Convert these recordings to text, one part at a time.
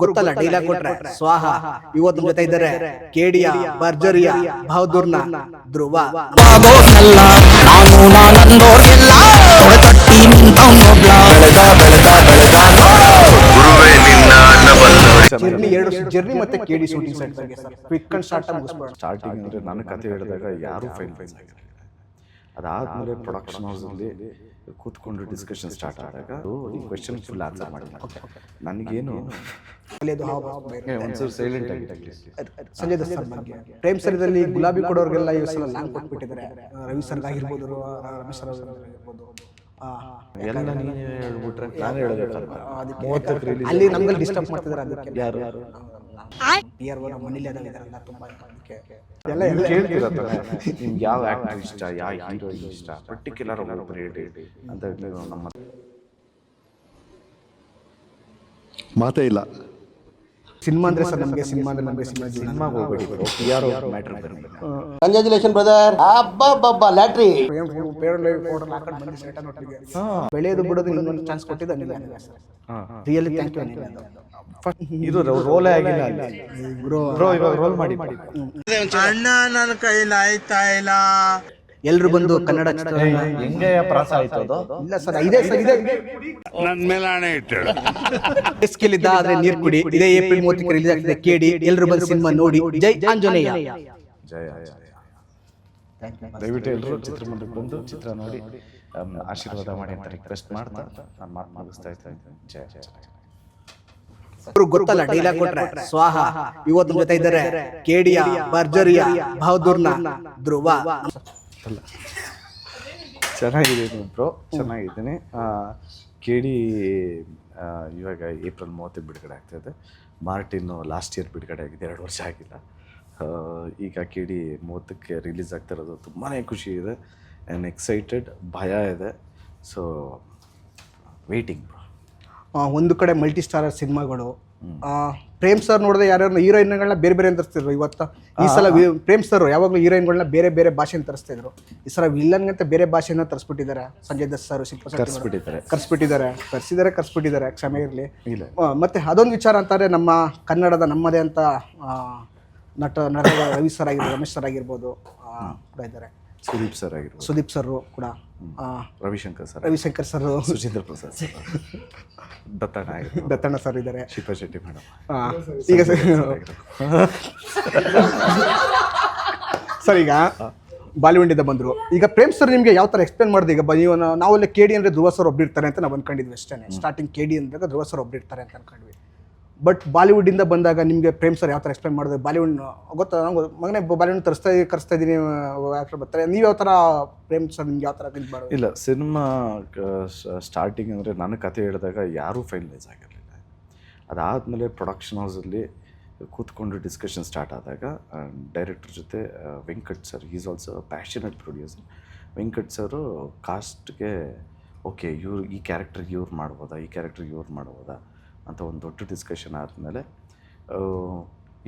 ಗೊತ್ತಲ್ಲ ಡೈಲಾಗ್ ಕೊಟ್ರೆ ಸ್ವಾಹ. ಇವತ್ತು ಜೊತೆ ಇದ್ದಾರೆ ಕೇಡಿಯ ಭರ್ಜರಿಯ ಬಹದ್ದೂರ್ನ ಧ್ರುವ. ಜರ್ನಿ ಮತ್ತೆ ಕೇಡಿ ಶೂಟಿಂಗ್ ಸೆಟ್ ಬಗ್ಗೆ ಸರ್ ಕ್ವಿಕ್ ಅಂಡ್ ಶಾರ್ಟ್ ಆಗಿ ಮುಗಿಸ್ಬೋಣ. ಸ್ಟಾರ್ಟಿಂಗ್ ಅಂದ್ರೆ ನನ್ನ ಕತೆ ಹೇಳಿದಾಗ ಯಾರು ಫೈಲ್ ಆಗಿರಲಿಲ್ಲ. ಅದಾದ್ಮೇಲೆ ಪ್ರೊಡಕ್ಷನ್ ಹೌಸಲ್ಲಿ ಕೂತ್ಕೊಂಡು ಡಿಸ್ಕಷನ್ ಸ್ಟಾರ್ಟ್ ಆದಾಗ ಈ ಕ್ವೆಶನ್ ಫುಲ್ ಆನ್ಸರ್ ಮಾಡಿಲ್ಲ. ನನಗೇನು ಒಂದ್ಸೂರು ಸೈಲೆಂಟ್ ಆಗಿ ಸಂಜಯ್ ದತ್ ಸರ್ ಬಗ್ಗೆ ಪ್ರೇಮ್ ಸರಿದಲ್ಲಿ ಗುಲಾಬಿ ಕೊಡೋರ್ಗೆಲ್ಲ ಈ ಸಲ ಲಾಂಗ್ ಕೊಟ್ಬಿಟ್ಟಿದ್ದಾರೆ. ರವಿ ಸರ್ ಆಗಿರ್ಬೋದು, ರಮೇಶ್ ಸರ್ ಆಗಿರ್ಬೋದು. ಎಲ್ಲ ನೀನು ಹೇಳ್ಬಿಟ್ರೆ ನಾನು ಹೇಳಬೇಕು. ಅಲ್ಲಿ ನಮ್ಗೆ ಡಿಸ್ಟರ್ಬ್ ಮಾಡ್ತಿದ್ದಾರೆ. ಅದಕ್ಕೆ ಯಾರು ಮನೇಲಿ ಅದಾಗಿದ್ದಾರಲ್ಲ ತುಂಬಾ ಎಲ್ಲ ನಿಮ್ಗೆ ಯಾವ ಆಕ್ಟರ್ ಇಷ್ಟ, ಯಾವ ಹೀರೋಯಿನ್ ಇಷ್ಟ, ಪರ್ಟಿಕ್ಯುಲರ್ ಒಬ್ಬರು ಹೇಳಿ ಅಂತ ನಮ್ಮ ಮಾತೇ ಇಲ್ಲ. ಸಿನಿಮಾ ಅಂದ್ರೆ ಸರ್ ನಮಗೆ ಸಿನಿಮಾ ಸಿನಿಮಾಗೆ ಹೋಗ್ಬೇಡಿ, ಯಾರೋ ಮ್ಯಾಟ್ರ್ ಬರಲಿ. Congratulation brother. ಅಬ್ಬಬ್ಬಬ್ಬ ಲ್ಯಾಟ್ರಿ ಬೆಳೆಯೋದು ಬಿಡೋದು ಇನ್ನೊಂದು ಚಾನ್ಸ್ ಕೊಟ್ಟಿದ್ದ ರಿಯಲಿ ಥ್ಯಾಂಕ್ ಯು. ಇದು ರೋಲೇ ಆಗಿಲ್ಲ ಬ್ರೋ, ಇವಾಗ ರೋಲ್ ಮಾಡಿ. ಅಣ್ಣ ನನ್ನ ಕೈಲಿ ಆಯ್ತಾ ಇಲ್ಲ. ಎಲ್ರು ಬಂದು ಕನ್ನಡ ಚಿತ್ರ ಹೆಂಗೆ ಪ್ರಾಸ ಆಯ್ತು ಅದು? ಇಲ್ಲ ಸರ್, ಇದೇ ಸರ್, ಇದೆ ನನ್ನ ಮೇಲೆ ಆಣೆ ಇಟ್ಟು ಸ್ಕಿಲ್ ಇದ್ದ ಆದ್ರೆ ನೀರ್ ಕುಡಿ. ಇದೇ ಏಪ್ರಿಲ್ 30ಕ್ಕೆ ರಿಲೀಸ್ ಆಗ್ತಿದೆ ಕೇಡಿ. ಎಲ್ರು ಬಂದು ಸಿನಿಮಾ ನೋಡಿ. ಜೈ ಆಂಜನೇಯ. ಜಯ. ದಯವಿಟ್ಟು ಎಲ್ಲರೂ ಚಿತ್ರಮಂದಿರಕ್ಕೆ ಬಂದು ಚಿತ್ರ ನೋಡಿ ಆಶೀರ್ವಾದ ಮಾಡಿ ಅಂತ ರಿಕ್ವೆಸ್ಟ್ ಮಾಡ್ತಾ ನಾನು ಮಾತು ಮುಗಿಸ್ತಾ ಇದ್ದೀನಿ. ಜಯ. ಗೊತ್ತಲ್ಲ ಡೈಲಾಗ್ ಕೊಟ್ರೆ ಸ್ವಾಹ. ಇವತ್ತು ಜೊತೆ ಇದ್ದಾರೆ ಕೇಡಿಯ ಭರ್ಜರಿಯ ಬಹದ್ದೂರ್ನ ಧ್ರುವ. ಚೆನ್ನಾಗಿದ್ದೀನಿ ಬ್ರೋ, ಚೆನ್ನಾಗಿದ್ದೀನಿ. ಕೇಡಿ ಇವಾಗ ಏಪ್ರಿಲ್ 30 ಬಿಡುಗಡೆ ಆಗ್ತಾಯಿದೆ. ಮಾರ್ಟಿನ್ನು ಲಾಸ್ಟ್ ಇಯರ್ ಬಿಡುಗಡೆ ಆಗಿದೆ, 2 ವರ್ಷ ಆಗಿಲ್ಲ. ಈಗ ಕೇಡಿ 30ಕ್ಕೆ ರಿಲೀಸ್ ಆಗ್ತಿರೋದು ತುಂಬಾ ಖುಷಿ ಇದೆ. ಆ್ಯಂಡ್ ಎಕ್ಸೈಟೆಡ್, ಭಯ ಇದೆ. So waiting bro. ಒಂದು ಕಡೆ ಮಲ್ಟಿ ಸ್ಟಾರರ್ ಸಿನಿಮಾಗಳು. ಪ್ರೇಮ್ ಸರ್ ನೋಡಿದ್ರೆ ಯಾರ್ಯಾರು ಹೀರೋಯಿನ್ಗಳನ್ನ ಬೇರೆ ಬೇರೆ ತರಿಸ್ತಿದ್ರು. ಇವತ್ತು ಈ ಸಲ ಪ್ರೇಮ್ ಸರ್ ಯಾವಾಗಲೂ ಹೀರೋಯಿನ್ಗಳನ್ನ ಬೇರೆ ಬೇರೆ ಭಾಷೆನ ತರಿಸ್ತಿದ್ರು. ಈ ಸಲ ವಿಲ್ಲನ್ಗಂತ ಬೇರೆ ಭಾಷೆನ ತರಿಸ್ಬಿಟ್ಟಿದ್ದಾರೆ. ಸಂಜಯ್ ದತ್ ಸರ್ ಕರ್ಸ್ಬಿಟ್ಟಿದ್ದಾರೆ. ಕ್ಷಮೆ ಇರಲಿ. ಮತ್ತೆ ಅದೊಂದು ವಿಚಾರ ಅಂತಾರೆ, ನಮ್ಮ ಕನ್ನಡದ ನಮ್ಮದೇ ಅಂತ ನಟ ರವಿ ಸರ್ ಆಗಿರ್ಬೋದು, ರಮೇಶ್ ಸರ್ ಆಗಿರ್ಬೋದು ಕೂಡ ಇದ್ದಾರೆ. ಸುದೀಪ್ ಸರ್ ಕೂಡ, Ravishankar sir, Suchendra Prasad sir, Dattanna sir ಇದ್ದಾರೆ, ಶಿಲ್ಪಾ ಶೆಟ್ಟಿ ಮೇಡಮ್. ಈಗ ಸರ್ ಈಗ ಬಾಲಿವುಡ್ಡಿಂದ ಬಂದರು. ಈಗ ಪ್ರೇಮ್ ಸರ್ ನಿಮಗೆ ಯಾವ ಥರ ಎಕ್ಸ್ಪ್ಲೇನ್ ಮಾಡಿದೆ? ಈಗ ನೀವು ನಾವೆಲ್ಲ ಕೇಡಿ ಅಂದರೆ ಧ್ರುವ ಸರ್ ಒಬ್ರು ಇರ್ತಾರೆ ಅಂತ ನಾವು ಅಂದ್ಕೊಂಡಿದ್ವಿ ಅಷ್ಟೇ. ಸ್ಟಾರ್ಟಿಂಗ್ ಕೇಡಿ ಅಂದಾಗ ಧ್ರುವ ಸರ್ ಒಬ್ರು ಇರ್ತಾರೆ ಅಂತ ಅನ್ಕೊಂಡ್ವಿ. ಬಟ್ ಬಾಲಿವುಡ್ಡಿಂದ ಬಂದಾಗ ನಿಮಗೆ ಪ್ರೇಮ್ ಸರ್ ಯಾವ ಥರ ಎಕ್ಸ್ಪ್ಲೇನ್ ಮಾಡಿದೆ? ಬಾಲಿವುಡ್ ಗೊತ್ತಾ, ನಂಗೆ ಮಗನೇ ಬಾಲಿವುಡ್ ಕರೆಸ್ತಾ ಇದ್ದೀನಿ ಆ್ಯಕ್ಟರ್ ಬರ್ತಾರೆ. ನೀವು ಯಾವ ಥರ ಪ್ರೇಮ್ ಸರ್ ನಿಮ್ಗೆ ಯಾವ ಥರ ಇದು ಮಾಡೋದು? ಇಲ್ಲ, ಸಿನಿಮಾ ಸ್ಟಾರ್ಟಿಂಗ್ ಅಂದರೆ ನನ್ನ ಕತೆ ಹೇಳಿದಾಗ ಯಾರೂ ಫೈನಲೈಸ್ ಆಗಿರಲಿಲ್ಲ. ಅದಾದಮೇಲೆ ಪ್ರೊಡಕ್ಷನ್ ಹೌಸಲ್ಲಿ ಕೂತ್ಕೊಂಡು ಡಿಸ್ಕಷನ್ ಸ್ಟಾರ್ಟ್ ಆದಾಗ ಡೈರೆಕ್ಟರ್ ಜೊತೆ Venkat sir, is also passionate producer. Venkat sir ಕಾಸ್ಟ್ಗೆ ಓಕೆ ಈ ಕ್ಯಾರೆಕ್ಟರ್ಗೆ ಇವ್ರು ಮಾಡ್ಬೋದಾ ಅಂತ ಒಂದು ದೊಡ್ಡ ಡಿಸ್ಕಷನ್ ಆದಮೇಲೆ,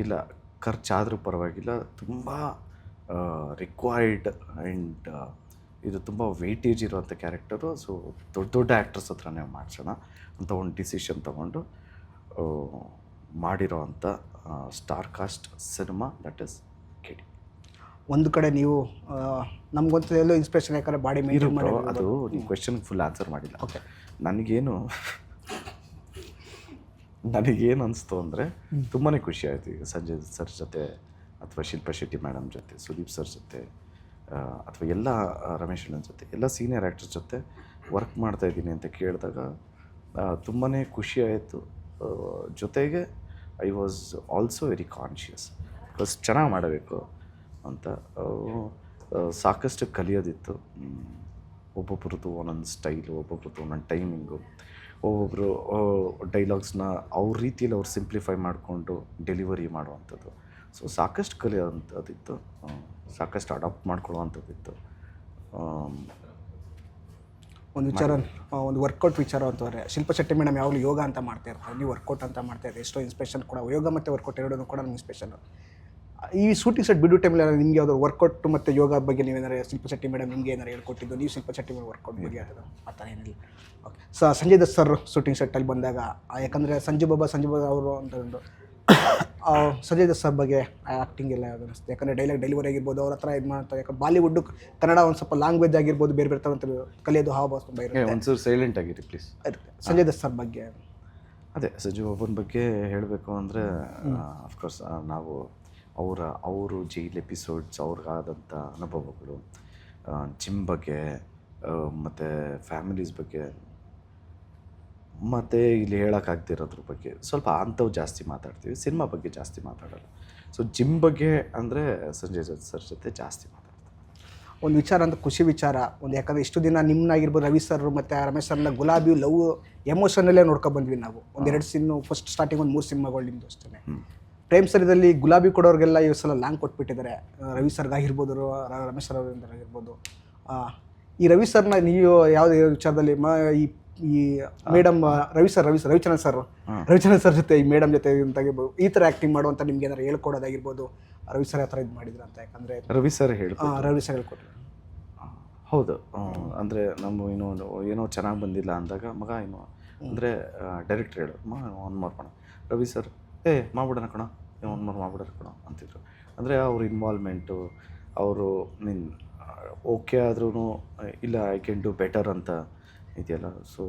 ಇಲ್ಲ ಖರ್ಚಾದರೂ ಪರವಾಗಿಲ್ಲ, ತುಂಬ ರಿಕ್ವೈರ್ಡ್ ಆ್ಯಂಡ್ ಇದು ತುಂಬ ವೆಯ್ಟೇಜ್ ಇರೋವಂಥ ಕ್ಯಾರೆಕ್ಟರು, ಸೊ ದೊಡ್ಡ ಆ್ಯಕ್ಟರ್ಸ್ ಹತ್ರನೇ ಮಾಡಿಸೋಣ ಅಂತ ಒಂದು ಡಿಸಿಷನ್ ತೊಗೊಂಡು ಮಾಡಿರೋ ಅಂಥ star cast cinema that is ಕೇಡಿ. ಒಂದು ಕಡೆ ನೀವು ನಮ್ಗೊಂದು ಎಲ್ಲೋ ಇನ್ಸ್ಪಿರೇಷನ್ ಯಾಕಂದರೆ ಬಾಡಿ ಮೇಂಟೈನ್ ಮಾಡಿ, ಅದು ನೀವು ಕ್ವೆಶನ್ಗೆ ಫುಲ್ ಆನ್ಸರ್ ಮಾಡಿಲ್ಲ. ಓಕೆ, ನನಗೇನು ಅನಿಸ್ತು ಅಂದರೆ ತುಂಬಾ ಖುಷಿ ಆಯಿತು. ಈಗ ಸಂಜಯ್ ಸರ್ ಜೊತೆ ಅಥವಾ ಶಿಲ್ಪಾ ಶೆಟ್ಟಿ ಮೇಡಮ್ ಜೊತೆ, ಸುದೀಪ್ ಸರ್ ಜೊತೆ, ಅಥವಾ ಎಲ್ಲ ರಮೇಶ್ ಅಣ್ಣನ ಜೊತೆ, ಎಲ್ಲ ಸೀನಿಯರ್ ಆ್ಯಕ್ಟರ್ಸ್ ಜೊತೆ ವರ್ಕ್ ಮಾಡ್ತಾಯಿದ್ದೀನಿ ಅಂತ ಕೇಳಿದಾಗ ತುಂಬಾ ಖುಷಿ ಆಯಿತು. ಜೊತೆಗೆ I was also very conscious, because ಚೆನ್ನಾಗಿ ಮಾಡಬೇಕು ಅಂತ. ಸಾಕಷ್ಟು ಕಲಿಯೋದಿತ್ತು. ಒಬ್ಬೊಬ್ರದ್ದು ಒಂದೊಂದು ಸ್ಟೈಲು, ಒಬ್ಬೊಬ್ರದ್ದು ಒಂದೊಂದು ಟೈಮಿಂಗು, ಒಬ್ಬೊಬ್ಬರು ಡೈಲಾಗ್ಸ್ನ ಅವ್ರ ರೀತಿಯಲ್ಲಿ ಅವ್ರು ಸಿಂಪ್ಲಿಫೈ ಮಾಡಿಕೊಂಡು ಡೆಲಿವರಿ ಮಾಡುವಂಥದ್ದು. ಸೊ ಸಾಕಷ್ಟು ಕಲಿಯೋವಂಥದ್ದಿತ್ತು, ಸಾಕಷ್ಟು ಅಡಾಪ್ಟ್ ಮಾಡ್ಕೊಳ್ಳೋವಂಥದ್ದಿತ್ತು. ಒಂದು ವಿಚಾರ, ಒಂದು ವರ್ಕೌಟ್ ವಿಚಾರ ಅಂತಂದರೆ ಶಿಲ್ಪಾ ಶೆಟ್ಟಿ ಮೇಡಮ್ ಯಾವಾಗಲೂ ಯೋಗ ಅಂತ ಮಾಡ್ತಾ ಇರ್ತಾರೆ, ನೀವು ವರ್ಕೌಟ್ ಅಂತ ಮಾಡ್ತಾ ಇರ್ತಾರೆ. ಎಷ್ಟೋ ಇನ್ಸ್ಪಿರೇಷನ್ ಕೂಡ ಯೋಗ ಮತ್ತು ವರ್ಕೌಟ್ ಎರಡೂ ಕೂಡ ನಮ್ಗೆ ಇನ್ಸ್ಪಿರೇಷನ್. ಈ ಶೂಟಿಂಗ್ ಸೆಟ್ ಬಿಡೋ ಟೈಮಲ್ಲಿ ನಿಮಗೆ ಯಾವ್ದಾದ್ರು ವರ್ಕೌಟ್ ಮತ್ತು ಯೋಗ ಬಗ್ಗೆ ನೀವೇನಾರು ಶಿಲ್ಪ ಶೆಟ್ಟಿ ಮೇಡಮ್ ನಿಮಗೆ ಏನಾರು ಹೇಳ್ಕೊಟ್ಟಿದ್ದು, ನೀವು ಶಿಲ್ಪ ಶೆಟ್ಟಿ ಮೇಲೆ ವರ್ಕೌಟ್ ಬಗ್ಗೆ ಅದು ಆ ಥರ ಏನಿಲ್ಲ? Okay. Sanjay Dutt sir shooting ಸೆಟ್ಟಲ್ಲಿ ಬಂದಾಗ, ಯಾಕಂದರೆ ಸಂಜು ಬಾಬಾ ಅವರು ಅಂತ ಒಂದು ಸಂಜಯ್ ದತ್ ಸರ್ ಬಗ್ಗೆ ಆ್ಯಕ್ಟಿಂಗ್ ಎಲ್ಲ ಯಾವುದು ಅನಿಸುತ್ತೆ? ಯಾಕಂದರೆ ಡೆಲಿವರಿ ಆಗಿರ್ಬೋದು, ಅವ್ರ ಹತ್ರ ಇದು ಮಾಡ್ತಾರೆ. ಯಾಕಂದ್ರೆ ಬಾಲಿವುಡ್ ಕನ್ನಡ ಒಂದು ಸ್ವಲ್ಪ ಲ್ಯಾಂಗ್ವೇಜ್ ಆಗಿರ್ಬೋದು, ಬೇರೆ ಬೇರೆ ಥರ ಕಲಿಯೋದು ಹಾವ ತುಂಬ ಇರುತ್ತೆ. ಒಂಚೂರು ಸೈಲೆಂಟ್ ಆಗಿರಿ ಪ್ಲೀಸ್. ಸಂಜಯ್ ದತ್ ಸರ್ ಬಗ್ಗೆ ಅದೇ ಸಂಜು ಬಾಬನ್ ಬಗ್ಗೆ ಹೇಳಬೇಕು ಅಂದರೆ ಅಫ್ಕೋರ್ಸ್ ನಾವು ಅವರು ಜೈಲ್ ಎಪಿಸೋಡ್ಸ್, ಅವ್ರಿಗಾದಂಥ ಅನುಭವಗಳು, ಜಿಮ್ ಬಗ್ಗೆ ಮತ್ತು ಫ್ಯಾಮಿಲೀಸ್ ಬಗ್ಗೆ, ಮತ್ತು ಇಲ್ಲಿ ಹೇಳೋಕ್ಕಾಗ್ತಿರೋದ್ರ ಬಗ್ಗೆ ಸ್ವಲ್ಪ ಅಂಥವು ಜಾಸ್ತಿ ಮಾತಾಡ್ತೀವಿ. ಸಿನಿಮಾ ಬಗ್ಗೆ ಜಾಸ್ತಿ ಮಾತಾಡೋಲ್ಲ. ಸೊ ಜಿಮ್ ಬಗ್ಗೆ ಅಂದರೆ ಸಂಜಯ್ ದತ್ ಸರ್ ಜೊತೆ ಜಾಸ್ತಿ ಮಾತಾಡ್ತೀವಿ. ಒಂದು ವಿಚಾರ ಅಂತ ಖುಷಿ ವಿಚಾರ ಒಂದು, ಯಾಕಂದರೆ ಇಷ್ಟು ದಿನ ನಿಮ್ಮನ್ನಾಗಿರ್ಬೋದು, ರವಿ ಸರ್ ಮತ್ತು ರಮೇಶ್ ಸರ್ನ ಗುಲಾಬಿ ಲವ್ ಎಮೋಷನಲ್ಲೇ ನೋಡ್ಕೊಬಂದ್ವಿ ನಾವು. ಒಂದೆರಡು ಸಿನ್ನು ಫಸ್ಟ್ ಸ್ಟಾರ್ಟಿಂಗ್ ಒಂದು 3 ಸಿನಿಮಾಗಳು ನಿಮ್ಮದು ಅಷ್ಟೇ. ಪ್ರೇಮ್ ಸರ್ ಇದರಲ್ಲಿ ಗುಲಾಬಿ ಕೊಡೋರಿಗೆಲ್ಲ ಈ ಸಲ ಲಾಂಗ್ ಕೊಟ್ಬಿಟ್ಟಿದ್ದಾರೆ. ರವಿ ಸರ್ಗಾಗಿರ್ಬೋದು, ರಮೇಶ್ ಸರ್ ಅವರಿಂದಾಗಿರ್ಬೋದು. ಈ ರವಿ ಸರ್ನ ನೀವು ಯಾವುದೇ ವಿಚಾರದಲ್ಲಿ ಈ ಮೇಡಮ್ ರವಿಚಂದ್ರನ್ ಸರ್ ಜೊತೆ ಈ ಮೇಡಮ್ ಜೊತೆ ಅಂತಾಗಿರ್ಬೋದು, ಈ ಥರ ಆ್ಯಕ್ಟಿಂಗ್ ಮಾಡುವಂಥ ನಿಮ್ಗೆ ಏನಾರು ಹೇಳ್ಕೊಡೋದಾಗಿರ್ಬೋದು, ರವಿ ಸರ್ ಯಾವ ಥರ ಇದು ಮಾಡಿದ್ರು ಅಂತ? ಯಾಕಂದರೆ ರವಿ ಸರ್ ಹೇಳ್ಕೊಟ್ರು. ಹೌದು. ಅಂದರೆ ನಮ್ಮ ಏನೋ ಚೆನ್ನಾಗಿ ಬಂದಿಲ್ಲ ಅಂದಾಗ ಮಗ ಏನು ಅಂದರೆ ಡೈರೆಕ್ಟ್ರ್ ಹೇಳೋದು, ಒಂದು ಮಾರು ಮಾಡೋಣ. ರವಿ ಸರ್ ಮಾಡ್ಬಿಡೋಣ ಕಣ, ಒಂದು ಮಾರು ಮಾಡ್ಬಿಡೋಣ ಕಣ ಅಂತಿದ್ರು. ಅಂದರೆ ಅವ್ರ ಇನ್ವಾಲ್ವ್ಮೆಂಟು, ಅವರು ಓಕೆ ಆದ್ರೂ ಇಲ್ಲ ಐ ಕ್ಯಾನ್ ಡೂ ಬೆಟರ್ ಅಂತ ಇದೆಯಲ್ಲ. ಸೊ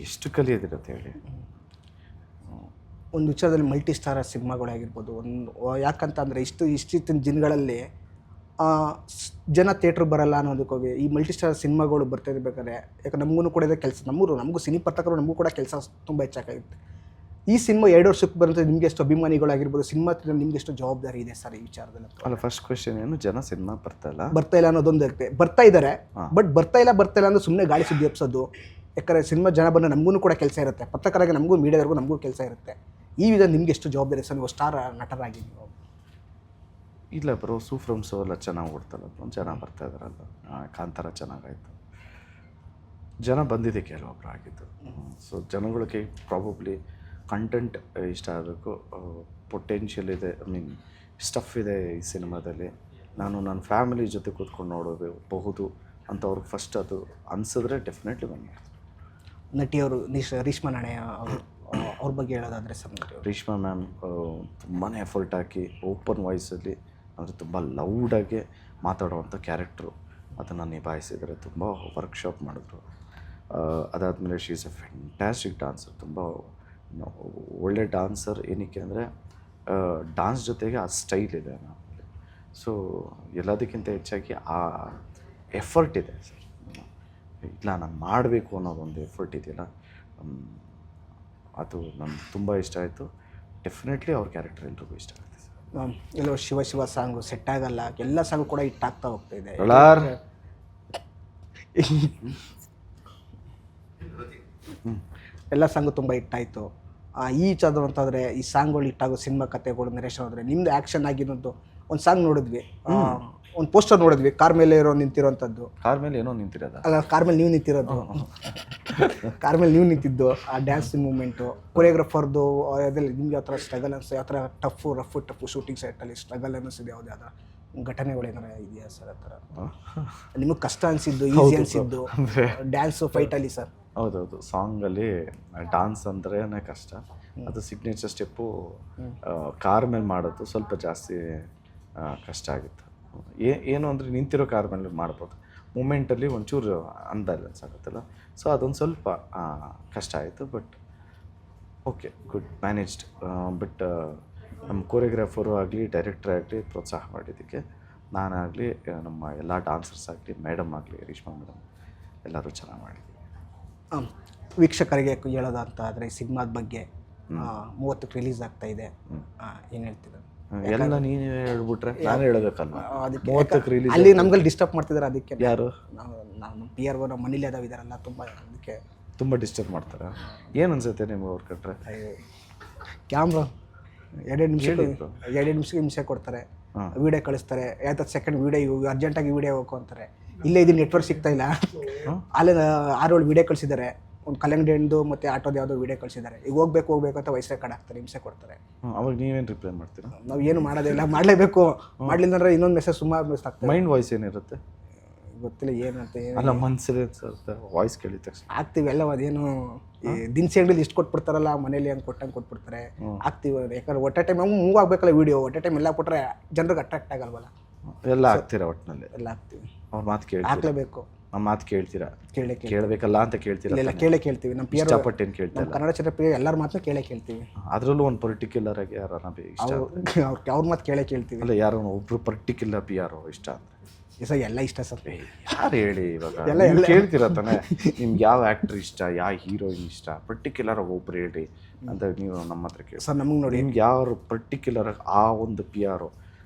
ಎಷ್ಟು ಕಲಿಯೋದಿರುತ್ತೆ ಹೇಳಿ. ಒಂದು ವಿಚಾರದಲ್ಲಿ ಮಲ್ಟಿ ಸ್ಟಾರ್ ಸಿನಿಮಾಗಳಾಗಿರ್ಬೋದು, ಯಾಕಂತ ಅಂದರೆ ಇಷ್ಟಿನ ದಿನಗಳಲ್ಲಿ ಜನ ಥಿಯೇಟ್ರಿಗೆ ಬರಲ್ಲ ಅನ್ನೋದಕ್ಕೋಗಿ ಈ ಮಲ್ಟಿ ಸ್ಟಾರ್ ಸಿನಿಮಾಗಳು ಬರ್ತಾ ಇರಬೇಕಾದ್ರೆ, ಯಾಕಂದ್ರೆ ನಮಗೂ ಕೂಡ ಇದೆ ಕೆಲಸ, ನಮಗೂ ಸಿನಿ ಪತ್ರಕರು ನಮಗೂ ಕೂಡ ಕೆಲಸ ತುಂಬ ಹೆಚ್ಚಾಗಿರುತ್ತೆ. ಈ ಸಿನಿಮಾ 2 ವರ್ಷಕ್ಕೆ ಬರುತ್ತೆ, ನಿಮಗೆ ಎಷ್ಟು ಅಭಿಮಾನಿಗಳಾಗಿರ್ಬೋದು, ಸಿನಿಮಾ ನಿಮ್ಗೆ ಎಷ್ಟು ಜವಾಬ್ದಾರಿ ಇದೆ ಸರ್ ಈ ವಿಚಾರದಲ್ಲಿ? ಅಲ್ಲ, ಫಸ್ಟ್ ಕ್ವೆಶ್ಚನ್ ಏನು, ಜನ ಸಿನಿಮಾ ಬರ್ತಾ ಇಲ್ಲ ಅನ್ನೋದೊಂದು ಇರುತ್ತೆ. ಬರ್ತಾ ಇದ್ದಾರೆ, ಬಟ್ ಬರ್ತಾ ಇಲ್ಲ ಅಂದ್ರೆ ಸುಮ್ಮನೆ ಗಾಳಿ ಸುದ್ದಿ ಎಪ್ಸೋದು. ಯಾಕಂದರೆ ಸಿನಿಮಾ ಜನ ಬಂದರೆ ನಮಗೂ ಕೂಡ ಕೆಲಸ ಇರುತ್ತೆ, ಪತ್ರಕರಾಗಿ ನಮಗೂ ಮೀಡಿಯಾದವ್ರಿಗೂ ನಮಗೂ ಕೆಲಸ ಇರುತ್ತೆ. ಈ ವಿಧ ನಿಮ್ಗೆ ಎಷ್ಟು ಜವಾಬ್ದಾರಿ ಸರ್, ನೀವು ಸ್ಟಾರ್ ನಟರಾಗಿ? ನೀವು ಇಲ್ಲ ಬ್ರೋ, ಸೂಫ್ರಮ್ಸು ಎಲ್ಲ ಚೆನ್ನಾಗಿ ಓಡ್ತಲ್ಲ, ಜನ ಬರ್ತಾ ಇದ್ದಾರಲ್ಲ. ಕಾಂತಾರ ಚೆನ್ನಾಗಾಯಿತು, ಜನ ಬಂದಿದೆ ಕೆಲವೊಬ್ರು ಆಗಿದ್ದು. ಸೊ ಜನಗಳಿಗೆ ಪ್ರಾಬಬ್ಲಿ ಕಂಟೆಂಟ್ ಇಷ್ಟ ಆಗಬೇಕು, ಪೊಟೆನ್ಷಿಯಲ್ ಇದೆ, ಸ್ಟಫ್ ಇದೆ ಈ ಸಿನಿಮಾದಲ್ಲಿ, ನಾನು ನನ್ನ ಫ್ಯಾಮಿಲಿ ಜೊತೆ ಕೂತ್ಕೊಂಡು ನೋಡಬಹುದು ಅಂತ ಅವ್ರಿಗೆ ಫಸ್ಟ್ ಅದು ಅನಿಸಿದ್ರೆ ಡೆಫಿನೆಟ್ಲಿ ಬಂದು ನಟಿಯವರು ರೀಶ್ಮಾ ನಾಣೆ ಅವ್ರ ಬಗ್ಗೆ ಹೇಳೋದಾದರೆ ಸರ್? ರೀಶ್ಮಾ ಮ್ಯಾಮ್ ತುಂಬಾ ಎಫರ್ಟ್ ಹಾಕಿ ಓಪನ್ ವಾಯ್ಸಲ್ಲಿ, ಅಂದರೆ ತುಂಬ ಲೌಡಾಗಿ ಮಾತಾಡುವಂಥ ಕ್ಯಾರೆಕ್ಟ್ರು, ಅದನ್ನು ನಿಭಾಯಿಸಿದರೆ. ತುಂಬ ವರ್ಕ್ಶಾಪ್ ಮಾಡಿದ್ರು. ಅದಾದಮೇಲೆ she is A fantastic dancer, ತುಂಬ ಒಳ್ಳೆ ಡಾನ್ಸರ್. ಏನಕ್ಕೆ ಅಂದರೆ ಡಾನ್ಸ್ ಜೊತೆಗೆ ಆ ಸ್ಟೈಲ್ ಇದೆ ನಮ್ಮಲ್ಲಿ. ಸೊ ಎಲ್ಲದಕ್ಕಿಂತ ಹೆಚ್ಚಾಗಿ ಆ ಎಫರ್ಟ್ ಇದೆ ಸರ್. ಇಲ್ಲ ನಾನು ಮಾಡಬೇಕು ಅನ್ನೋದೊಂದು ಎಫರ್ಟ್ ಇದೆಯಲ್ಲ, ಅದು ನಮ್ಗೆ ತುಂಬ ಇಷ್ಟ ಆಯಿತು. ಡೆಫಿನೆಟ್ಲಿ ಅವ್ರ ಕ್ಯಾರೆಕ್ಟರ್ ಎಲ್ರಿಗೂ ಇಷ್ಟ ಆಗುತ್ತೆ ಸರ್. ಎಲ್ಲೋ ಶಿವ ಸಾಂಗು ಸೆಟ್ ಆಗಲ್ಲ, ಎಲ್ಲ ಸಾಂಗು ಕೂಡ ಹಿಟ್ಟಾಗ್ತಾ ಹೋಗ್ತಾ ಇದೆ. ಎಲ್ಲ ಸಾಂಗು ತುಂಬ ಹಿಟ್ಟಾಯಿತು. ಈ ವಿಚಾರ ಅಂತಂದರೆ ಈ ಸಾಂಗ್ಗಳು ಹಿಟ್ಟಾಗೋ ಸಿನಿಮಾ ಕಥೆಗಳು ನರೇಶನ್ ಹೋದರೆ, ನಿಮ್ಮದು ಆ್ಯಕ್ಷನ್ ಆಗಿರೋದು ಒಂದು ಸಾಂಗ್ ನೋಡಿದ್ವಿ, ಒಂದು ಪೋಸ್ಟರ್ ನೋಡಿದ್ವಿ, ಕಾರ್ ಮೇಲೆ ನಿಂತಿರೋಂಥದ್ದು. ಕಾರ್ ಮೇಲೆ ಏನೋ ನಿಂತಿರೋದ? ಅಲ್ಲ, ಕಾರ್ ಮೇಲೆ ನೀವು ನಿಂತಿರೋದು, ಕಾರ್ ಮೇಲೆ ನೀವು ನಿಂತಿದ್ದು, ಆ ಡ್ಯಾನ್ಸ್ ಮೂಮೆಂಟು, ಕೊರಿಯೋಗ್ರಫರ್ದು ಅದೆಲ್ಲ ನಿಮ್ಗೆ ಯಾವ ಥರ ಸ್ಟ್ರಗಲ್ ಅನಿಸ್ತು? ಯಾವ ಥರ ರಫ್ ಶೂಟಿಂಗ್ ಸೈಟಲ್ಲಿ ಸ್ಟ್ರಗಲ್ ಅನ್ನಿಸಿದೆ? ಯಾವುದೇ ಅದರ ಘಟನೆಗಳೇನಾರ ಇದೆಯಾ ಸರ್? ಆ ಥರ ನಿಮಗೆ ಕಷ್ಟ ಅನಿಸಿದ್ದು, ಈಸಿ ಅನಿಸಿದ್ದು ಡ್ಯಾನ್ಸು ಫೈಟಲ್ಲಿ ಸರ್? ಹೌದೌದು, ಸಾಂಗಲ್ಲಿ ಡಾನ್ಸ್ ಅಂದ್ರೇ ಕಷ್ಟ. ಅದು ಸಿಗ್ನೇಚರ್ ಸ್ಟೆಪ್ಪು ಕಾರ್ ಮೇಲೆ ಮಾಡೋದು ಸ್ವಲ್ಪ ಜಾಸ್ತಿ ಕಷ್ಟ ಆಗಿತ್ತು. ಏನು ಅಂದರೆ ನಿಂತಿರೋ ಕಾರ್ ಮೇಲೆ ಮಾಡ್ಬೋದು, ಮೂಮೆಂಟಲ್ಲಿ ಒಂಚೂರು ಅನ್ಬ್ಯಾಲೆನ್ಸ್ ಆಗುತ್ತಲ್ಲ. ಸೊ ಅದೊಂದು ಸ್ವಲ್ಪ ಕಷ್ಟ ಆಯಿತು. But okay, good managed. But ನಮ್ಮ ಕೊರಿಯೋಗ್ರಾಫರು ಆಗಲಿ, ಡೈರೆಕ್ಟ್ರೇ ಆಗಲಿ ಪ್ರೋತ್ಸಾಹ ಮಾಡಿದ್ದಕ್ಕೆ ನಾನಾಗಲಿ, ನಮ್ಮ ಎಲ್ಲ ಡಾನ್ಸರ್ಸ್ ಆಗಲಿ, ಮೇಡಮ್ ಆಗಲಿ, ರೇಷ್ಮಾ ಮೇಡಮ್ ಎಲ್ಲರೂ ಚೆನ್ನಾಗಿ ಮಾಡಿದ್ದೀವಿ. ವೀಕ್ಷಕರಿಗೆ ಹೇಳೋದಂತ ಆದರೆ ಸಿನಿಮಾದ ಬಗ್ಗೆ 30ಕ್ಕೆ ರಿಲೀಸ್ ಆಗ್ತಾ ಇದೆ, ಏನು ಹೇಳ್ತಿದ್ದಾರೆ? ಎಲ್ಲ ನೀನು ಹೇಳ್ಬಿಟ್ರೆ ನಾನು ಹೇಳಬೇಕಲ್ಲ. ಅದಕ್ಕೆ 30ಕ್ಕೆ ರಿಲೀಸ್ ಅಲ್ಲಿ ನಮ್ಗಲ್ಲಿ ಡಿಸ್ಟರ್ಬ್ ಮಾಡ್ತಿದ್ದಾರೆ. ಅದಕ್ಕೆ ಯಾರು? ನಮ್ಮ PR ನಮ್ಮ ಮನೇಲಿ ಅದಾವ ಇದಾರಲ್ಲ, ತುಂಬ ಅದಕ್ಕೆ ತುಂಬ ಡಿಸ್ಟರ್ಬ್ ಮಾಡ್ತಾರೆ. ಏನು ಅನ್ಸುತ್ತೆ ನಿಮ್ಗೆ ಅವ್ರು ಕಟ್ರೆ? ಕ್ಯಾಮ್ರಾ 2 ನಿಮಿಷಕ್ಕೆ ಹಿಂಸೆ ಕೊಡ್ತಾರೆ, ವೀಡಿಯೋ ಕಳಿಸ್ತಾರೆ, 50 ಸೆಕೆಂಡ್ ವೀಡಿಯೋ, ಅರ್ಜೆಂಟಾಗಿ ವೀಡಿಯೋ ಹೋಗೋ ಅಂತಾರೆ. ಇಲ್ಲೇ ಇದು ನೆಟ್ವರ್ಕ್ ಸಿಗ್ತಾ ಇಲ್ಲ, ಅಲ್ಲೇ 6-7 ವೀಡಿಯೋ ಕಳಿಸಿದ್ದಾರೆ, ಒಂದು ಕಲ್ಲಂಗಡಿಂದು ಮತ್ತು ಆಟೋದು ಯಾವುದೋ ವೀಡಿಯೋ ಕಳಿಸಿದ್ದಾರೆ. ಈಗ ಹೋಗ್ಬೇಕು ಅಂತ ವಯಸ್ಸೇ ಕಡೆ ಹಾಕ್ತಾರೆ, ಹಿಂಸೆ ಕೊಡ್ತಾರೆ. ಅವಾಗ ನೀವೇನು ರಿಪ್ಲೈ ಮಾಡ್ತೀರಾ? ನಾವು ಏನು ಮಾಡೋದಿಲ್ಲ, ಮಾಡಲೇಬೇಕು. ಮಾಡಲಿಲ್ಲ ಅಂದರೆ ಇನ್ನೊಂದು ಮೆಸೇಜ್ ಸುಮಾರು ಮಿಸ್ ಆಗ್ತದೆ. ಮೈಂಡ್ ವಾಯ್ಸ್ ಏನಿರುತ್ತೆ ಗೊತ್ತಿಲ್ಲ ಏನಂತ ಅಲ್ಲ, ಮನ್ಸಲ್ಲಿ ವಾಯ್ಸ್ ಕೇಳಿದ ತಕ್ಷಣ ಆಗ್ತೀವಿ ಎಲ್ಲ. ಅದೇನು ಈ ದಿನಸಿ ಅಂಗಡಿಲಿ ಇಷ್ಟು ಕೊಟ್ಬಿಡ್ತಾರಲ್ಲ, ಮನೇಲಿ ಹಂಗೆ ಕೊಟ್ಬಿಡ್ತಾರೆ. ಆಗ್ತೀವಿ ಯಾಕಂದ್ರೆ ಒಟ್ಟೆ ಟೈಮ್ ನಮ್ಗೆ ಮೂವ್ ಆಗಬೇಕಲ್ಲ ವೀಡಿಯೋ. ಒಟ್ಟೆ ಟೈಮ್ ಎಲ್ಲ ಕೊಟ್ಟರೆ ಜನರಿಗೆ ಅಟ್ರಾಕ್ಟ್ ಆಗಲ್ವಲ್ಲ. ಎಲ್ಲ ಆಗ್ತೀರಾ ಒಟ್ಟಿನಲ್ಲಿ? ಎಲ್ಲ ಆಗ್ತೀವಿ. ಅವ್ರ ಮಾತು ಕೇಳಿ ಹಾಕ್ಲೇಬೇಕು. ನಮ್ಮ ಮಾತು ಕೇಳ್ತೀರಾ? ಕೇಳಬೇಕಲ್ಲ ಅಂತ ಕೇಳ್ತೀರಾ? ಇಲ್ಲ, ಕೇಳ್ತೀವಿ. ನಮ್ಮ ಪಿಯರ್ ಇಷ್ಟಪಟ್ಟೇನು ಕೇಳ್ತೀರಾ? ಕನ್ನಡ ಚಿತ್ರಪ್ರಿಯ ಎಲ್ಲರ ಮಾತನ್ನು ಕೇಳ್ತೀವಿ. ಅದರಲ್ಲೂ ಒಂದು ಪರ್ಟಿಕ್ಯುಲರ್ ಆಗಿ ಯಾರು ಇಷ್ಟ? ಅವ್ರ ಮಾತು ಕೇಳ್ತೀವಿ. ಅಲ್ಲ, ಯಾರೋ ಒಬ್ರು ಪರ್ಟಿಕ್ಯುಲರ್ ಪಿ ಯಾರೋ ಇಷ್ಟ ಅಂತ? ಸರ್ ಎಲ್ಲ ಇಷ್ಟ ಸರ್. ಯಾರು ಹೇಳಿ ಇವಾಗ ಎಲ್ಲ ಕೇಳ್ತೀರ ತಾನೆ? ನಿಮ್ಗೆ ಯಾವ ಆ್ಯಕ್ಟ್ರ್ ಇಷ್ಟ, ಯಾವ ಹೀರೋಯಿನ್ ಇಷ್ಟ, ಪರ್ಟಿಕ್ಯುಲರ್ ಒಬ್ರು ಹೇಳಿ ಅಂತ ನೀವು ನಮ್ಮ ಹತ್ರ ಕೇಳಿ ಸರ್. ನಮಗೆ ನೋಡಿ, ನಿಮ್ಗೆ ಯಾವ ಪರ್ಟಿಕ್ಯುಲರ್ ಆ ಒಂದು ಪಿ ಆರೋ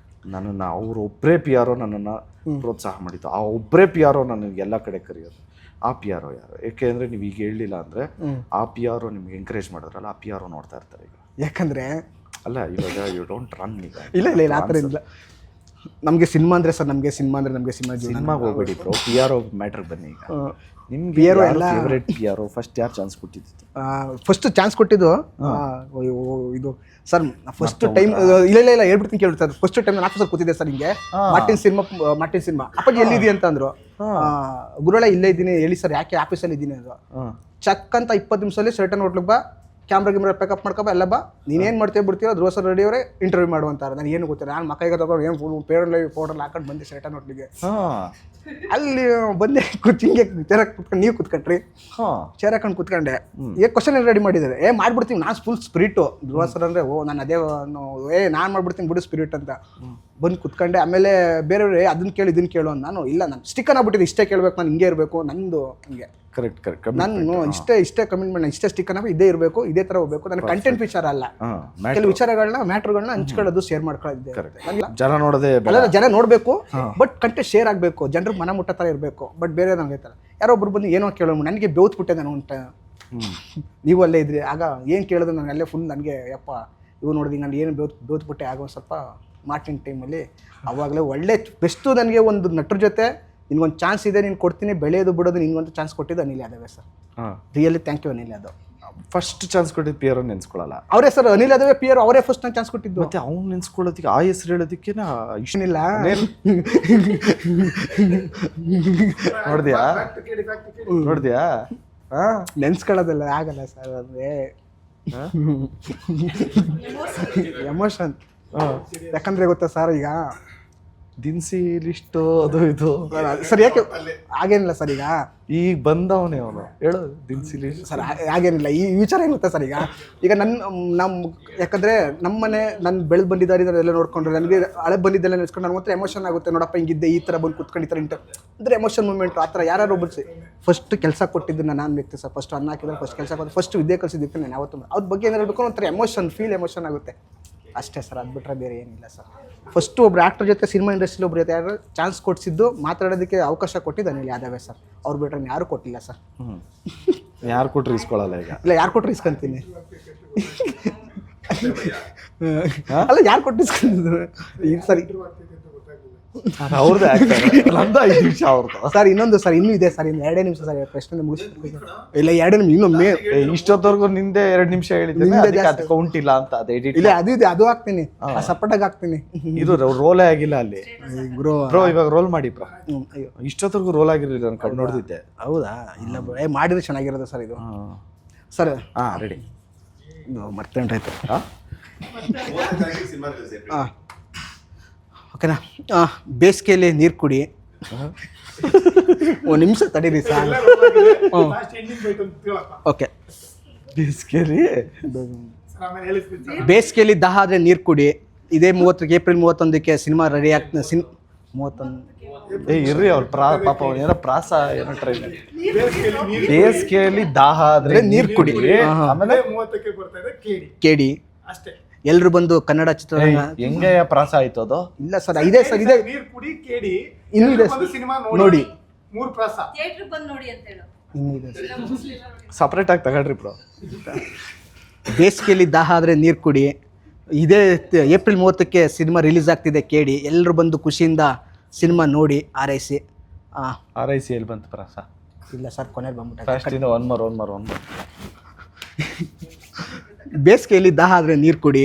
ನನ್ನನ್ನು, ಅವರು ಒಬ್ಬರೇ ಪಿ ಆರೋ ನನ್ನನ್ನು ಪ್ರೋತ್ಸಾಹ ಮಾಡಿದ್ದು, ಆ ಒಬ್ಬರೇ ಪಿ ಆರೋ ನನಗೆ ಎಲ್ಲ ಕಡೆ ಕರೆಯೋದು, ಆ ಪಿ ಆರೋ ಯಾರು? ಯಾಕೆಂದರೆ ನೀವು ಈಗ ಹೇಳಲಿಲ್ಲ ಅಂದರೆ ಆ ಪಿ ಆರೋ ನಿಮ್ಗೆ ಎಂಕರೇಜ್ ಮಾಡಿದ್ರಲ್ಲ, ಆ ಪಿ ಆರೋ ನೋಡ್ತಾ ಇರ್ತಾರೆ ಈಗ. ಯಾಕಂದರೆ ಅಲ್ಲ, ಇವಾಗ ಯು ಡೋಂಟ್ ರನ್ ಈಗ. ಇಲ್ಲ ಆ ಥರ ಇಲ್ಲ. ನಮಗೆ ಸಿನಿಮಾ ಅಂದರೆ ಸರ್, ನಮಗೆ ಸಿನಿಮಾ ಸಿನಿಮಾಗೆ ಹೋಗ್ಬೇಡಿ ಬ್ರೋ, ಪಿ ಆರ್ ಓ ಮ್ಯಾಟ್ರಿಗೆ ಬನ್ನಿ. ಈಗ ನಿಮ್ಗೆ ಪಿ ಆರ್ ಓ ಎಲ್ಲ favourite P R O first ಯಾರು ಚಾನ್ಸ್ ಕೊಟ್ಟಿದ್ದು? ಫಸ್ಟ್ ಚಾನ್ಸ್ ಕೊಟ್ಟಿದ್ದು ಇದು ಸರ್. ಫಸ್ಟ್ ಟೈಮ್ ಇಲ್ಲ ಹೇಳ್ಬಿಡ್ತೀನಿ ಕೇಳಿ ಸರ್. ಫಸ್ಟ್ ಟೈಮ್ ನಾನು ಆಫೀಸಲ್ಲಿ ಕೂತಿದ್ದೆ ಸರ್, ಹಿಂಗೆ ಮಾರ್ಟಿನ್ ಸಿನಿಮಾ ಅಪ್ಪಾಜಿ ಎಲ್ಲಿದ್ದೀವಿ ಅಂತ ಅಂದರು. ಗುರುಳೆ ಇಲ್ಲೇ ಇದ್ದೀನಿ. ಹೇಳಿ ಸರ್, ಯಾಕೆ ಆಫೀಸಲ್ಲಿ ಇದ್ದೀನಿ ಅದು. ಚಕ್ ಅಂತ 20 ನಿಮಿಷದಲ್ಲಿ ಸರ್ಟನ್ ಹೋಟ್ಲಿಗೆ ಬಾ, ಕ್ಯಾಮ್ರಾ ಪ್ಯಾಕಪ್ ಮಾಡ್ಕೊಬ, ಎಲ್ಲ ಬಾ, ನೀನೇನು ಮಾಡ್ತೀವಿ ಬಿಡ್ತೀರೋ ಧ್ರುವ ಸರ್ ರೆಡಿ ಅವರೇ ಇಂಟರ್ವ್ಯೂ ಮಾಡುವಂತಾರೆ. ನಾನು ಏನು ಗೊತ್ತಿಲ್ಲ, ನಾನು ಮಕ್ಕಳಿಗೆ ತಗೊಂಡು ಏನು ಫುಲ್ ಪೌಡರ್ ಹಾಕೊಂಡು ಬಂದೆ ಸರ್ಟನ್ ಹೋಟ್ಲಿಗೆ. ಅಲ್ಲಿ ಬಂದೆ, ಹಿಂಗೆ ಚೇರ್ ಕುತ್ಕೊಂಡು, ನೀವು ಕುತ್ಕೊಂಡ್ರಿ, ಚೇರ್ ಹಾಕೊಂಡು ಕುತ್ಕೊಂಡೆ. ಕ್ವಶನ್ ರೆಡಿ ಮಾಡಿದ್ದಾರೆ. ಮಾಡ್ಬಿಡ್ತೀನಿ ನಾನು, ಫುಲ್ ಸ್ಪಿರಿಟು. ಧ್ರುವ ಸರ್ ಅಂದರೆ ನಾನು ಅದೇ ನಾನು ಮಾಡ್ಬಿಡ್ತೀನಿ ಬಿಡು ಸ್ಪಿರಿಟ್ ಅಂತ ಬಂದು ಕುತ್ಕೊಂಡೆ. ಆಮೇಲೆ ಬೇರೆಯವ್ರು ಅದನ್ನ ಕೇಳು ಇದನ್ನ ಕೇಳು ಅಂತ. ನಾನು ಇಲ್ಲ, ನಾನು ಸ್ಟಿಕ್ಕನ್ ಆಗ್ಬಿಟ್ಟಿದ್ದೆ, ಇಷ್ಟೇ ಕೇಳಬೇಕು, ನಾನು ಹಿಂಗೆ ಇರಬೇಕು ನಂದು, ಹಿಂಗೆ ಕರೆಕ್ಟ್. ನಾನು ಇಷ್ಟೇ ಕಮಿಟ್ಮೆಂಟ್, ಇಷ್ಟೇ ಸ್ಟಿಕ್ಕನ್ ಆಗಿ ಇದೇ ಇರಬೇಕು, ಇದೇ ಥರ ಹೋಗ್ಬೇಕು. ನನಗೆ ಕಂಟೆಂಟ್ ವಿಚಾರ ಅಲ್ಲ, ಕೆಲವು ವಿಚಾರಗಳನ್ನ ಮ್ಯಾಟ್ರ್ಗಳನ್ನ ಹಂಚ್ಕೊಳ್ಳೋದು, ಶೇರ್ ಮಾಡ್ಕೊಳ್ಳೋದು. ಜನ ನೋಡಬೇಕು, ಬಟ್ ಕಂಟೆಂಟ್ ಶೇರ್ ಆಗಬೇಕು, ಜನರಿಗೆ ಮನ ಮುಟ್ಟ ಥರ ಇರಬೇಕು. ಬಟ್ ಬೇರೆ ನನಗೆ ಥರ ಯಾರೋ ಒಬ್ರು ಬಂದು ಏನೋ ಕೇಳೋ, ನನಗೆ ಬೇವ್ತ್ಬಿಟ್ಟೆ ನಾನು ಉಂಟ. ನೀವು ಅಲ್ಲೇ ಇದ್ರಿ ಆಗ, ಏನು ಕೇಳಿದ್ರು ನಾನು ಅಲ್ಲೇ ಫುಲ್ ನನಗೆ ಯಪ್ಪ ಇವು ನೋಡಿದ್ವಿ, ನಾನು ಏನು ಬೇವ್ತ್ಬಿಟ್ಟೆ. ಆಗ ಒಂದು ಸ್ವಲ್ಪ ಮಾರ್ಟಿನ್ ಟೈಮಲ್ಲಿ ಅವಾಗಲೇ ಒಳ್ಳೆ ಬೆಸ್ಟು. ನನಗೆ ಒಂದು ನಟರ ಜೊತೆ ನಿನ್ಗೊಂದು ಚಾನ್ಸ್ ಇದೆ, ನೀನು ಕೊಡ್ತೀನಿ, ಬೆಳೆಯೋದು ಬಿಡೋದು ನಿನ್ಗೊಂದು ಚಾನ್ಸ್ ಕೊಟ್ಟಿದ್ದು ಅನಿಲ್ ಯಾದವೇ sir. Really thank you Anil Yadav. First chance ಕೊಟ್ಟಿದ್ದು ಪಿ ಆರ್ ಓ ನೆನ್ಸ್ಕೊಳ್ಳಲ್ಲ ಅವರೇ ಸರ್. ಅನಿಲ್ ಯಾದವೇ ಪಿ ಆರ್ ಅವರೇ ಫಸ್ಟ್ ಚಾನ್ಸ್ ಕೊಟ್ಟಿದ್ದು. ಮತ್ತೆ ಅವ್ನು ನೆನ್ಸ್ಕೊಳ್ಳೋದಕ್ಕೆ ಆ ಹೆಸರು ಹೇಳೋದಕ್ಕೆ ಇಷ್ಟನಿಲ್ಲ. ನೋಡಿದ್ಯಾ? ನೆನ್ಸ್ಕೊಳ್ಳೋದಲ್ಲ, ಆಗಲ್ಲ ಸರ್. ಅಂದರೆ ಎಮೋಷನ್. ಯಾಕಂದ್ರೆ ಗೊತ್ತಾ ಸರ್, ಈಗ ದಿನಸಿ ಲಿಸ್ಟು ಅದು ಇದು ಸರ್. ಯಾಕೆ ಹಾಗೇನಿಲ್ಲ ಸರ್. ಈಗ ಬಂದವನೇ ಅವನು ಹೇಳೋ ದಿನಸಿ ಲಿಸ್ಟ್ ಸರ್. ಹಾಗೇನಿಲ್ಲ, ಈ ವಿಚಾರ ಏನು ಗೊತ್ತಾ ಸರ್. ಈಗ ನಮ್ಮ ಯಾಕಂದರೆ ನಮ್ಮನೆ ನಾನು ಬೆಳೆದು ಬಂದಿದ್ದಾರೆ ಇದೆಲ್ಲ ನೋಡ್ಕೊಂಡ್ರೆ, ನನಗೆ ಹಳೆ ಬಂದಿದ್ದೆಲ್ಲ ನೆನೆಸ್ಕೊಂಡು ನನಗೆ ಮಾತ್ರ ಎಮೋಷನ್ ಆಗುತ್ತೆ. ನೋಡಪ್ಪ ಹಿಂಗಿದ್ದೆ, ಈ ಥರ ಬಂದು ಕುತ್ಕೊಂಡು ಈ ಥರ ಅಂದರೆ ಎಮೋಷನ್ ಮೂಮೆಂಟು ಆ ಥರ. ಯಾರು ಒಬ್ಬರು ಫಸ್ಟ್ ಕೆಲಸ ಕೊಟ್ಟಿದ್ದು ನಾನು ವ್ಯಕ್ತಿ ಸರ್. ಫಸ್ಟ್ ಅನ್ನ ಹಾಕಿದ್ರೆ ಫಸ್ಟ್ ಕೆಲಸ ಕೊಟ್ಟು, ಫಸ್ಟ್ ವಿದ್ಯೆ ಕಲಿಸಿದ್ದಕ್ಕೆ ನಾನು ಯಾವತ್ತೂ ಅದ್ರ ಬಗ್ಗೆ ಏನಾದ್ರು ಹೇಳ್ಕೊಂಡು ಒಂಥರ ಎಮೋಷನ್ ಆಗುತ್ತೆ ಅಷ್ಟೇ ಸರ್. ಅದು ಬಿಟ್ಟರೆ ಬೇರೆ ಏನಿಲ್ಲ ಸರ್. ಫಸ್ಟು ಒಬ್ರು ಆ್ಯಕ್ಟರ್ ಜೊತೆ, ಸಿನಿಮಾ ಇಂಡಸ್ಟ್ರಿಲಿ ಒಬ್ರು ಜೊತೆ ಯಾರು ಚಾನ್ಸ್ ಕೊಡಿಸಿದ್ದು, ಮಾತಾಡೋದಕ್ಕೆ ಅವಕಾಶ ಕೊಟ್ಟಿದ್ದು ಅನಿಲ್ ಯಾದವೇ ಸರ್. ಅವ್ರು ಬಿಟ್ಟರೆ ಯಾರು ಕೊಟ್ಟಿಲ್ಲ ಸರ್. ಯಾರು ಕೊಟ್ಟರು ಇಸ್ಕೊಳ್ಳಲ್ಲ ಈಗ. ಇಲ್ಲ, ಯಾರು ಕೊಟ್ಟರು ಇಸ್ಕೊಂತೀನಿ. ಅಲ್ಲ, ಯಾರು ಕೊಟ್ಟು ಇಸ್ಕೊಂಡಿದ್ರು ಈಗ ಸರಿ. ಅವ್ರದ್ದೇ ನಮ್ದು 5 ನಿಮಿಷ ಅವ್ರದ್ದು ಸರ್. ಇನ್ನೊಂದು ಸರ್, ಇನ್ನೂ ಇದೆ ಸರ್. ಇನ್ನು 2 ನಿಮಿಷ ಸರ್, ಪ್ರಶ್ನೆ ಮುಗಿಸ್ಬೇಕು. ಇಲ್ಲ, 2 ನಿಮಿಷ ಇನ್ನೊಮ್ಮೆ. ಇಷ್ಟೊತ್ತವರೆಗೂ ನಿಂದೆ 2 ನಿಮಿಷ ಹೇಳಿದ್ದೆ, ಅದು ಕೌಂಟ್ ಇಲ್ಲ ಅಂತ. ಅದು ಎಡಿಟ್ ಇಲ್ಲ, ಅದು ಇದೆ, ಅದು ಹಾಕ್ತೀನಿ, ಸಪೋರ್ಟಾಗಿ ಹಾಕ್ತೀನಿ. ಇದು ರೋಲೇ ಆಗಿಲ್ಲ ಅಲ್ಲಿ ಬ್ರೋ. ಇವಾಗ ರೋಲ್ ಮಾಡಿ ಬ್ರೋ. ಇಷ್ಟೊತ್ತವರೆಗೂ ರೋಲ್ ಆಗಿರಲಿಲ್ಲ, ನಾನು ಕಣ್ಣು ನೋಡ್ದಿದ್ದೆ. ಹೌದಾ? ಇಲ್ಲ ಬ್ರೋ, ಮಾಡಿದ್ರೆ ಚೆನ್ನಾಗಿರೋದು ಸರ್ ಇದು. Sir ready. ಮರ್ತೇಂಟಾಯ್ತು. ಓಕೆನಾ? ಬೇಸಿಗೆಯಲ್ಲಿ ನೀರು ಕುಡಿ. ಒಂದು ನಿಮಿಷ ತಡೀರಿ ಸರ್. ಓಕೆ. ಬೇಸಿಗೆಯಲ್ಲಿ ದಾಹ ಆದರೆ ನೀರು ಕುಡಿ. ಇದೇ 30 ಏಪ್ರಿಲ್ 31ಕ್ಕೆ ಸಿನಿಮಾ ರೆಡಿ ಆಗ್ತದೆ. 31 ಇರ್ರಿ ಅವ್ರ ಪಾಪ ಏನೋ ಪ್ರಾಸ ಏನೋ ಟ್ರೈನ್. ಬೇಸಿಗೆಯಲ್ಲಿ ದಾಹ ಆದ್ರೆ ನೀರು ಕುಡಿ. ಆಮೇಲೆ 30ಕ್ಕೆ ಬರ್ತಾ ಇದೆ ಕೇಡಿ ಅಷ್ಟೇ. ಎಲ್ಲರೂ ಬಂದು ಕನ್ನಡ ಚಿತ್ರರಂಗ ಹೆಂಗೆ ಪ್ರಾಸ ಆಯ್ತು ಅದು? ಇಲ್ಲ ಸರ್, ಇದೆ ಸರ್, ಇದೆ. ನೀರು ಕುಡಿ, ಕೇಡಿ, ಇನ್ನೂ ಇದೆ ಸಿನಿಮಾ ನೋಡಿ. 3 ಪ್ರಾಸ ಥಿಯೇಟರ್ ಬಂದು ನೋಡಿ ಅಂತ ಹೇಳು. ಇನ್ನೂ ಇದೆ ಸಪ್ರೇಟ್ ಆಗಿ ತಗೊಳ್ರಿ ಬ್ರೋ. ಬೇಸಿಗೆಯಲ್ಲಿ ದಾಹ ಆದರೆ ನೀರು ಕುಡಿ. ಇದೇ ಏಪ್ರಿಲ್ 30ಕ್ಕೆ ಸಿನಿಮಾ ರಿಲೀಸ್ ಆಗ್ತಿದೆ ಕೇಡಿ. ಎಲ್ಲರೂ ಬಂದು ಖುಷಿಯಿಂದ ಸಿನಿಮಾ ನೋಡಿ ಆರೈಸಿ. RIC ಎಲ್ಲಿ ಬಂತು ಪ್ರಾಸ? ಇಲ್ಲ ಸರ್ ಕೊನೆಯಲ್ಲಿ ಬಂದ್ಬಿಟ್ಟ. ಫಸ್ಟ್ ಇನ್ನು ಒನ್ ಮೋರ್ ಬೇಸಿಗೆಯಲ್ಲಿ ದಾಹ ಆದರೆ ನೀರು ಕುಡಿ.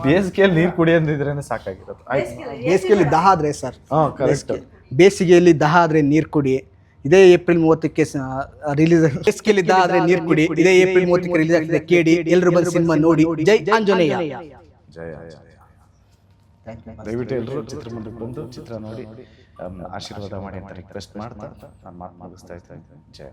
ಬೇಸಿಗೆಯಲ್ಲಿ ನೀರು ಕುಡಿ ಅಂದಿದ್ರೇನೆ ಸಾಕಾಗಿರೋದು. ಆಯ್ತು, ಬೇಸಿಗೆಯಲ್ಲಿ ದಾಹ ಆದರೆ ಸರ್, ಹಾಂ ಕರೆಕ್ಟ್. ಬೇಸಿಗೆಯಲ್ಲಿ ದಾಹ ಆದರೆ ನೀರು ಕುಡಿ. ಇದೇ ಏಪ್ರಿಲ್ 30ಕ್ಕೆ ರಿಲೀಸ್. ಬೇಸಿಗೆಯಲ್ಲಿ ದಾಹ ಆದರೆ ನೀರು ಕುಡಿ. ಇದೇ ಏಪ್ರಿಲ್ 30ಕ್ಕೆ ರಿಲೀಸ್ ಆಗ್ತಿದೆ ಕೇಡಿ. ಎಲ್ಲರೂ ಬಂದು ಸಿನಿಮಾ ನೋಡಿ. ಜೈ ಆಂಜನೇಯ. ಜಯ. ದಯವಿಟ್ಟು ಎಲ್ಲರೂ ಚಿತ್ರಮಂದಿರಕ್ಕೆ ಬಂದು ಚಿತ್ರ ನೋಡಿ ಆಶೀರ್ವಾದ ಮಾಡಿ ಅಂತ ರಿಕ್ವೆಸ್ಟ್ ಮಾಡ್ತಾ ನಾನು ಮಾತು ಮುಗಿಸ್ತಾ ಇದ್ದೀನಿ. ಜಯ.